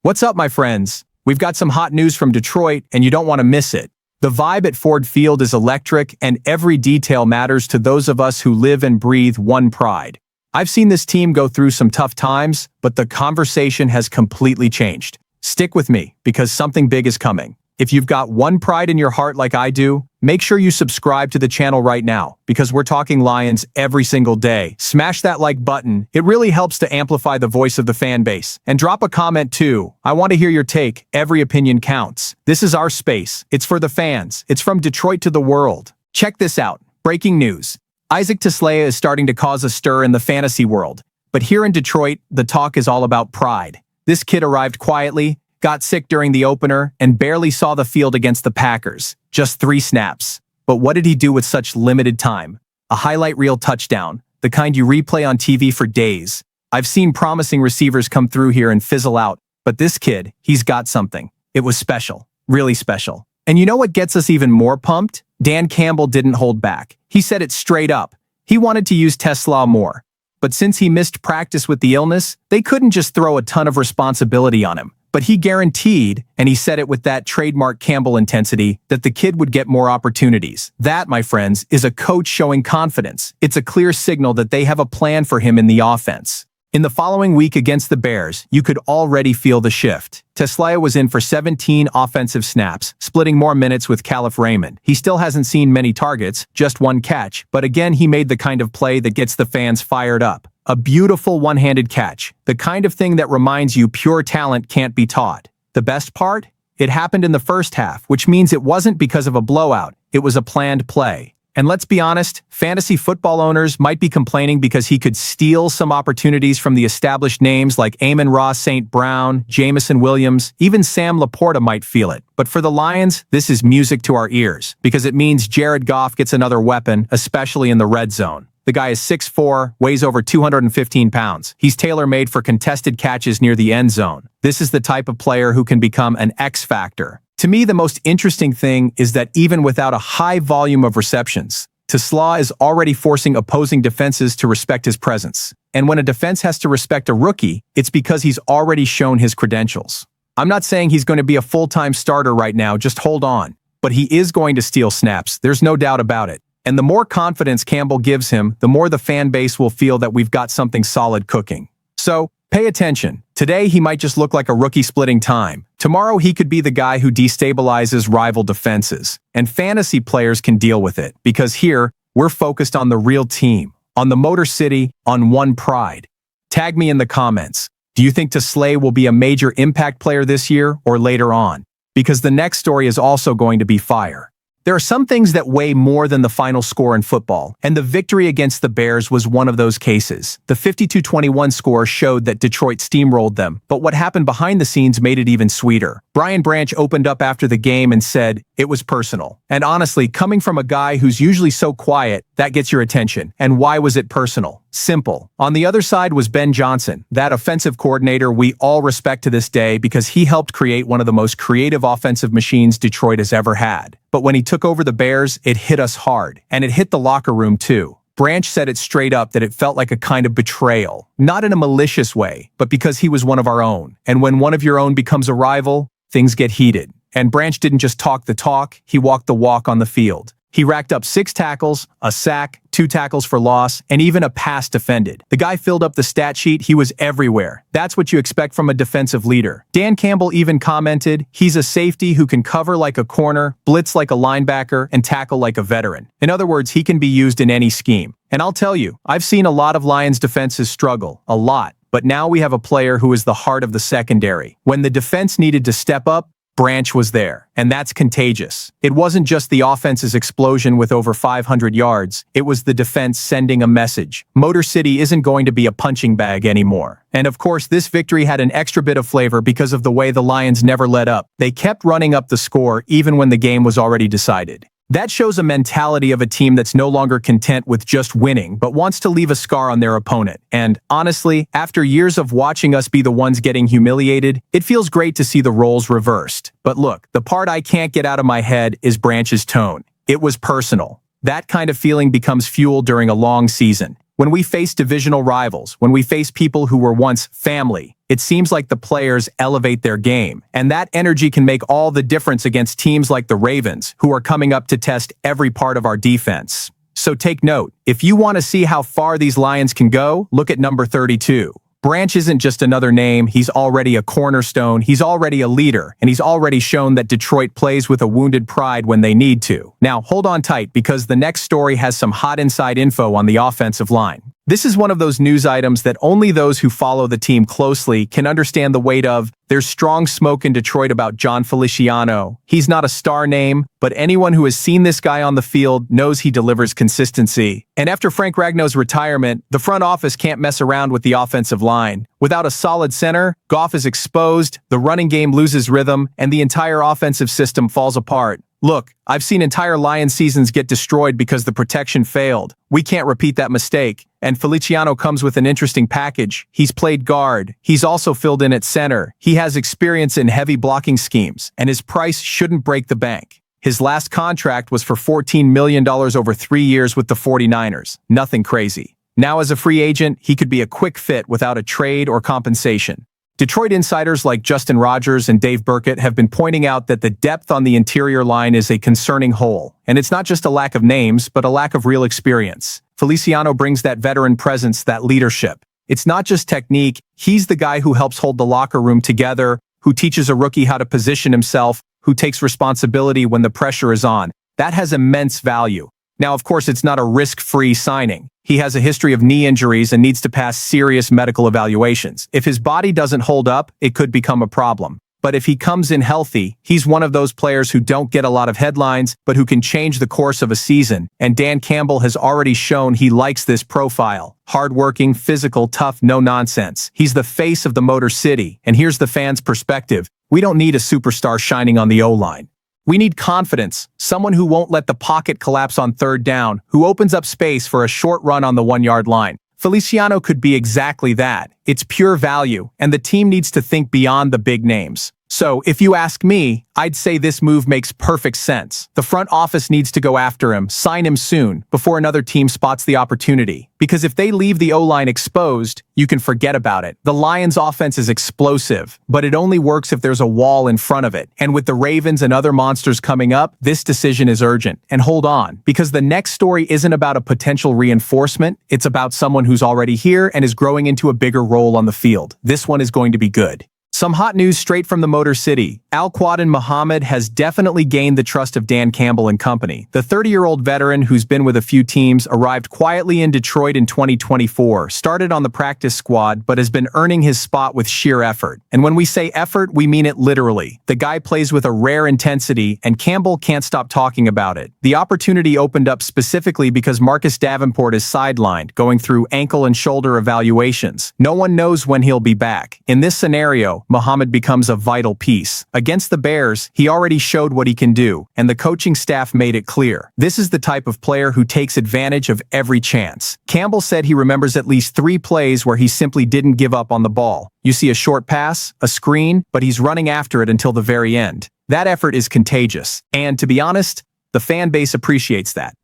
What's up, my friends? We've got some hot news from Detroit, and you don't want to miss it. The vibe at Ford Field is electric, and every detail matters to those of us who live and breathe one pride. I've seen this team go through some tough times, but the conversation has completely changed. Stick with me, because something big is coming. If you've got one pride in your heart like I do, make sure you subscribe to the channel right now, because we're talking Lions every single day. Smash that like button, it really helps to amplify the voice of the fan base. And drop a comment too, I want to hear your take, every opinion counts. This is our space, it's for the fans, it's from Detroit to the world. Check this out, breaking news. Isaac Taslea is starting to cause a stir in the fantasy world. But here in Detroit, the talk is all about pride. This kid arrived quietly, got sick during the opener, and barely saw the field against the Packers. Just 3 snaps. But what did he do with such limited time? A highlight reel touchdown, the kind you replay on TV for days. I've seen promising receivers come through here and fizzle out, but this kid, he's got something. It was special, really special. And you know what gets us even more pumped? Dan Campbell didn't hold back. He said it straight up. He wanted to use Taslea more. But since he missed practice with the illness, they couldn't just throw a ton of responsibility on him. But he guaranteed, and he said it with that trademark Campbell intensity, that the kid would get more opportunities. That, my friends, is a coach showing confidence. It's a clear signal that they have a plan for him in the offense. In the following week against the Bears, you could already feel the shift. Taslea was in for 17 offensive snaps, splitting more minutes with Calif Raymond. He still hasn't seen many targets, just 1 catch, but again he made the kind of play that gets the fans fired up. A beautiful one-handed catch, the kind of thing that reminds you pure talent can't be taught. The best part? It happened in the first half, which means it wasn't because of a blowout, it was a planned play. And let's be honest, fantasy football owners might be complaining because he could steal some opportunities from the established names like Amon-Ra St. Brown, Jameson Williams, even Sam Laporta might feel it. But for the Lions, this is music to our ears, because it means Jared Goff gets another weapon, especially in the red zone. The guy is 6'4", weighs over 215 pounds. He's tailor-made for contested catches near the end zone. This is the type of player who can become an X factor. To me, the most interesting thing is that even without a high volume of receptions, Taslea is already forcing opposing defenses to respect his presence. And when a defense has to respect a rookie, it's because he's already shown his credentials. I'm not saying he's going to be a full-time starter right now, just hold on. But he is going to steal snaps, there's no doubt about it. And the more confidence Campbell gives him, the more the fan base will feel that we've got something solid cooking. So, pay attention. Today he might just look like a rookie splitting time. Tomorrow he could be the guy who destabilizes rival defenses. And fantasy players can deal with it, because here, we're focused on the real team, on the Motor City, on one pride. Tag me in the comments. Do you think Taslea will be a major impact player this year or later on? Because the next story is also going to be fire. There are some things that weigh more than the final score in football, and the victory against the Bears was one of those cases. The 52-21 score showed that Detroit steamrolled them, but what happened behind the scenes made it even sweeter. Brian Branch opened up after the game and said, "It was personal." And honestly, coming from a guy who's usually so quiet, that gets your attention. And why was it personal? Simple. On the other side was Ben Johnson, that offensive coordinator we all respect to this day because he helped create one of the most creative offensive machines Detroit has ever had. But when he took over the Bears, it hit us hard. And it hit the locker room too. Branch said it straight up that it felt like a kind of betrayal. Not in a malicious way, but because he was one of our own. And when one of your own becomes a rival, things get heated. And Branch didn't just talk the talk, he walked the walk on the field. He racked up 6 tackles, a sack, 2 tackles for loss, and even a pass defended. The guy filled up the stat sheet, he was everywhere. That's what you expect from a defensive leader. Dan Campbell even commented, "He's a safety who can cover like a corner, blitz like a linebacker, and tackle like a veteran." In other words, he can be used in any scheme. And I'll tell you, I've seen a lot of Lions defenses struggle, a lot. But now we have a player who is the heart of the secondary. When the defense needed to step up, Branch was there, and that's contagious. It wasn't just the offense's explosion with over 500 yards, it was the defense sending a message. Motor City isn't going to be a punching bag anymore. And of course, this victory had an extra bit of flavor because of the way the Lions never let up. They kept running up the score even when the game was already decided. That shows a mentality of a team that's no longer content with just winning, but wants to leave a scar on their opponent. And honestly, after years of watching us be the ones getting humiliated, it feels great to see the roles reversed. But look, the part I can't get out of my head is Branch's tone. It was personal. That kind of feeling becomes fuel during a long season. When we face divisional rivals, when we face people who were once family, It seems like the players elevate their game, and that energy can make all the difference against teams like the Ravens, who are coming up to test every part of our defense. So take note, if you want to see how far these Lions can go, look at number 32. Branch isn't just another name, he's already a cornerstone, he's already a leader, and he's already shown that Detroit plays with a wounded pride when they need to. Now, hold on tight because the next story has some hot inside info on the offensive line. This is one of those news items that only those who follow the team closely can understand the weight of. There's strong smoke in Detroit about John Feliciano. He's not a star name, but anyone who has seen this guy on the field knows he delivers consistency. And after Frank Ragnow's retirement, the front office can't mess around with the offensive line. Without a solid center, Goff is exposed, the running game loses rhythm, and the entire offensive system falls apart. Look, I've seen entire Lions seasons get destroyed because the protection failed. We can't repeat that mistake. And Feliciano comes with an interesting package. He's played guard. He's also filled in at center. He has experience in heavy blocking schemes, and his price shouldn't break the bank. His last contract was for $14 million over 3 years with the 49ers. Nothing crazy. Now as a free agent, he could be a quick fit without a trade or compensation. Detroit insiders like Justin Rogers and Dave Burkett have been pointing out that the depth on the interior line is a concerning hole, and it's not just a lack of names, but a lack of real experience. Feliciano brings that veteran presence, that leadership. It's not just technique, he's the guy who helps hold the locker room together, who teaches a rookie how to position himself, who takes responsibility when the pressure is on. That has immense value. Now, of course, it's not a risk-free signing. He has a history of knee injuries and needs to pass serious medical evaluations. If his body doesn't hold up, it could become a problem. But if he comes in healthy, he's one of those players who don't get a lot of headlines, but who can change the course of a season. And Dan Campbell has already shown he likes this profile. Hardworking, physical, tough, no nonsense. He's the face of the Motor City. And here's the fans' perspective. We don't need a superstar shining on the O-line. We need confidence, someone who won't let the pocket collapse on third down, who opens up space for a short run on the 1-yard line. Feliciano could be exactly that. It's pure value, and the team needs to think beyond the big names. So, if you ask me, I'd say this move makes perfect sense. The front office needs to go after him, sign him soon, before another team spots the opportunity. Because if they leave the O-line exposed, you can forget about it. The Lions' offense is explosive, but it only works if there's a wall in front of it. And with the Ravens and other monsters coming up, this decision is urgent. And hold on, because the next story isn't about a potential reinforcement, it's about someone who's already here and is growing into a bigger role on the field. This one is going to be good. Some hot news straight from the Motor City. Al-Quadin Muhammad has definitely gained the trust of Dan Campbell and company. The 30-year-old veteran who's been with a few teams arrived quietly in Detroit in 2024, started on the practice squad, but has been earning his spot with sheer effort. And when we say effort, we mean it literally. The guy plays with a rare intensity, and Campbell can't stop talking about it. The opportunity opened up specifically because Marcus Davenport is sidelined, going through ankle and shoulder evaluations. No one knows when he'll be back. In this scenario, Muhammad becomes a vital piece. Against the Bears, he already showed what he can do, and the coaching staff made it clear. This is the type of player who takes advantage of every chance. Campbell said he remembers at least 3 plays where he simply didn't give up on the ball. You see a short pass, a screen, but he's running after it until the very end. That effort is contagious, and to be honest, the fan base appreciates that.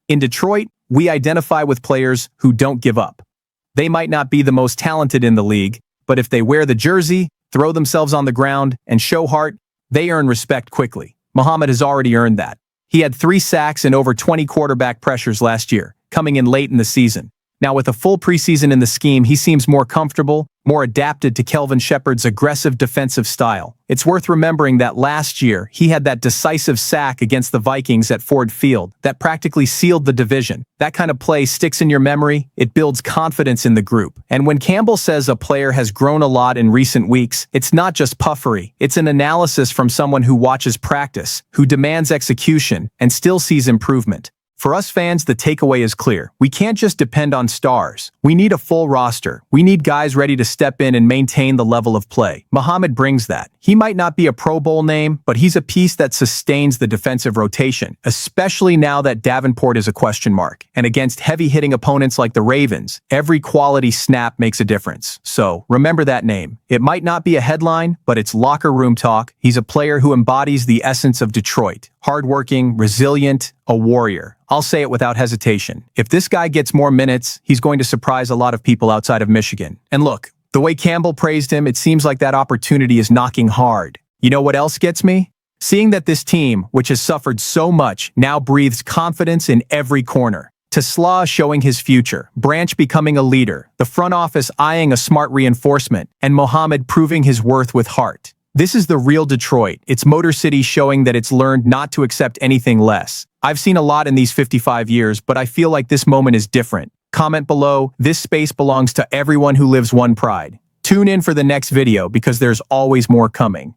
In Detroit, we identify with players who don't give up. They might not be the most talented in the league, but if they wear the jersey, throw themselves on the ground, and show heart, they earn respect quickly. Muhammad has already earned that. He had 3 sacks and over 20 quarterback pressures last year, coming in late in the season. Now with a full preseason in the scheme, he seems more comfortable, more adapted to Kelvin Shepard's aggressive defensive style. It's worth remembering that last year, he had that decisive sack against the Vikings at Ford Field that practically sealed the division. That kind of play sticks in your memory, it builds confidence in the group. And when Campbell says a player has grown a lot in recent weeks, it's not just puffery. It's an analysis from someone who watches practice, who demands execution, and still sees improvement. For us fans, the takeaway is clear. We can't just depend on stars. We need a full roster. We need guys ready to step in and maintain the level of play. Muhammad brings that. He might not be a Pro Bowl name, but he's a piece that sustains the defensive rotation, especially now that Davenport is a question mark. And against heavy-hitting opponents like the Ravens, every quality snap makes a difference. So, remember that name. It might not be a headline, but it's locker room talk. He's a player who embodies the essence of Detroit. Hardworking, resilient, a warrior. I'll say it without hesitation. If this guy gets more minutes, he's going to surprise a lot of people outside of Michigan. And look, The way Campbell praised him, it seems like that opportunity is knocking hard. You know what else gets me? Seeing that this team, which has suffered so much, now breathes confidence in every corner. Tesla showing his future, Branch becoming a leader, the front office eyeing a smart reinforcement, and Mohammed proving his worth with heart. This is the real Detroit. It's Motor City showing that it's learned not to accept anything less. I've seen a lot in these 55 years, but I feel like this moment is different. Comment below, this space belongs to everyone who lives one pride. Tune in for the next video because there's always more coming.